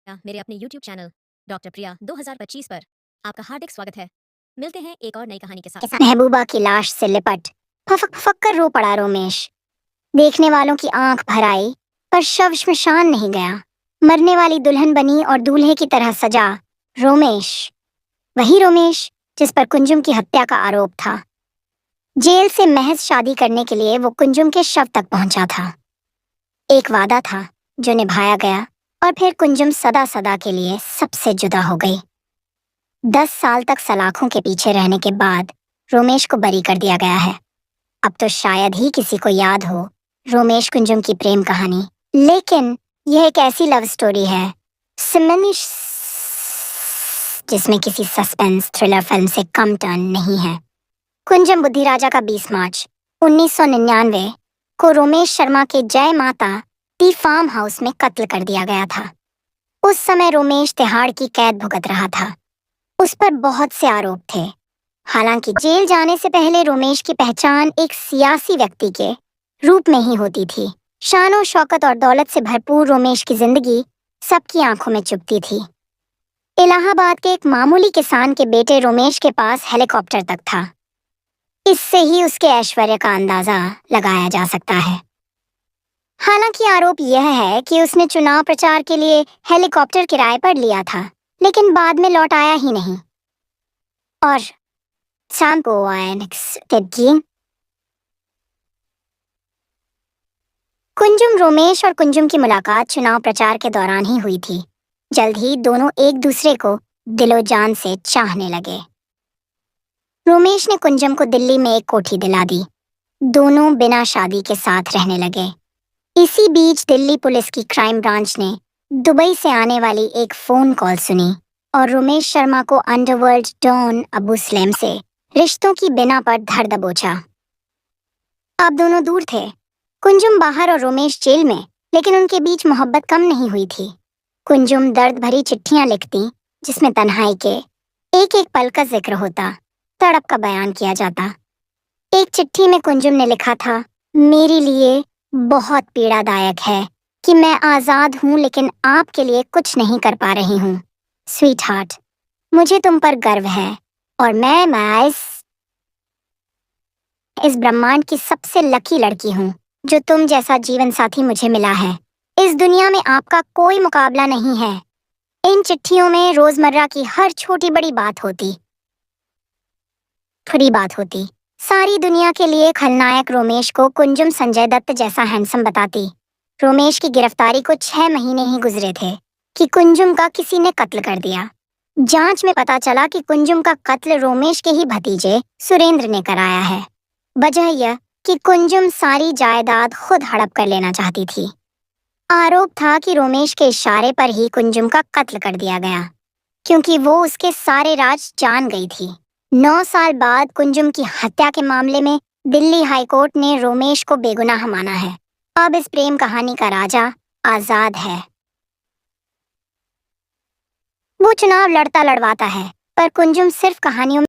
मेरे अपने YouTube channel doctor प्रिया 2025 पर आपका हार्दिक स्वागत है। मिलते हैं एक और नई कहानी के साथ। महबूबा की लाश से लिपट फफक फक कर रो पड़ा रोमेश। देखने वालों की आंख भर आई, पर शव श्मशान नहीं गया। मरने वाली दुल्हन बनी और दूल्हे की तरह सजा रोमेश, वही रोमेश जिस पर कुंजुम की हत्या का आरोप था। जेल से महज शादी करने के लिए वो कुंजुम के शव तक पहुंचा था। एक वादा था जो निभाया गया, और फिर कुंजुम सदा सदा के लिए सबसे जुदा हो गई। 10 साल तक सलाखों के पीछे रहने के बाद रोमेश को बरी कर दिया गया है। अब तो शायद ही किसी को याद हो रोमेश कुंजुम की प्रेम कहानी, लेकिन यह एक ऐसी लव स्टोरी है सिमनिश जिसमें किसी सस्पेंस थ्रिलर फिल्म से कम टर्न नहीं है। कुंजुम बुद्धिराजा का 20 मार्च 1999 को रोमेश शर्मा के जय माता टी फार्म हाउस में कत्ल कर दिया गया था। उस समय रोमेश तिहाड़ की कैद भुगत रहा था। उस पर बहुत से आरोप थे। हालांकि जेल जाने से पहले रोमेश की पहचान एक सियासी व्यक्ति के रूप में ही होती थी। शानो शौकत और दौलत से भरपूर रोमेश की जिंदगी सबकी आंखों में चुभती थी। इलाहाबाद के एक मामूली किसान के बेटे रोमेश के पास हेलीकॉप्टर तक था। इससे ही उसके ऐश्वर्य का अंदाजा लगाया जा सकता है। हालांकि आरोप यह है कि उसने चुनाव प्रचार के लिए हेलीकॉप्टर किराए पर लिया था, लेकिन बाद में लौट आया ही नहीं। और कुंजुम रोमेश और कुंजुम की मुलाकात चुनाव प्रचार के दौरान ही हुई थी। जल्द ही दोनों एक दूसरे को दिलो जान से चाहने लगे। रोमेश ने कुंजुम को दिल्ली में एक कोठी दिला दी। दोनों बिना शादी के साथ रहने लगे। इसी बीच दिल्ली पुलिस की क्राइम ब्रांच ने दुबई से आने वाली एक फोन कॉल सुनी और रोमेश शर्मा को अंडरवर्ल्ड डॉन अबू सलेम से रिश्तों की बिना पर धर दबोचा। अब दोनों दूर थे, कुंजुम बाहर और रोमेश जेल में, लेकिन उनके बीच मोहब्बत कम नहीं हुई थी। कुंजुम दर्द भरी चिट्ठियां लिखती, जिसमें तन्हाई के एक एक पल का जिक्र होता, तड़प का बयान किया जाता। एक चिट्ठी में कुंजुम ने लिखा था, मेरे लिए बहुत पीड़ादायक है कि मैं आजाद हूं लेकिन आपके लिए कुछ नहीं कर पा रही हूँ। स्वीट हार्ट, मुझे तुम पर गर्व है और मैं इस ब्रह्मांड की सबसे लकी लड़की हूँ जो तुम जैसा जीवन साथी मुझे मिला है। इस दुनिया में आपका कोई मुकाबला नहीं है। इन चिट्ठियों में रोजमर्रा की हर छोटी बड़ी बात होती, बुरी बात होती। सारी दुनिया के लिए खलनायक रोमेश को कुंजुम संजय दत्त जैसा हैंडसम बताती। रोमेश की गिरफ्तारी को 6 महीने ही गुजरे थे कि कुंजुम का किसी ने कत्ल कर दिया। जांच में पता चला कि कुंजुम का कत्ल रोमेश के ही भतीजे सुरेंद्र ने कराया है। वजह यह कि कुंजुम सारी जायदाद खुद हड़प कर लेना चाहती थी। आरोप था कि रोमेश के इशारे पर ही कुंजुम का कत्ल कर दिया गया, क्योंकि वो उसके सारे राज जान गई थी। 9 साल बाद कुंजुम की हत्या के मामले में दिल्ली हाईकोर्ट ने रोमेश को बेगुनाह माना है। अब इस प्रेम कहानी का राजा आजाद है। वो चुनाव लड़ता लड़वाता है, पर कुंजुम सिर्फ कहानियों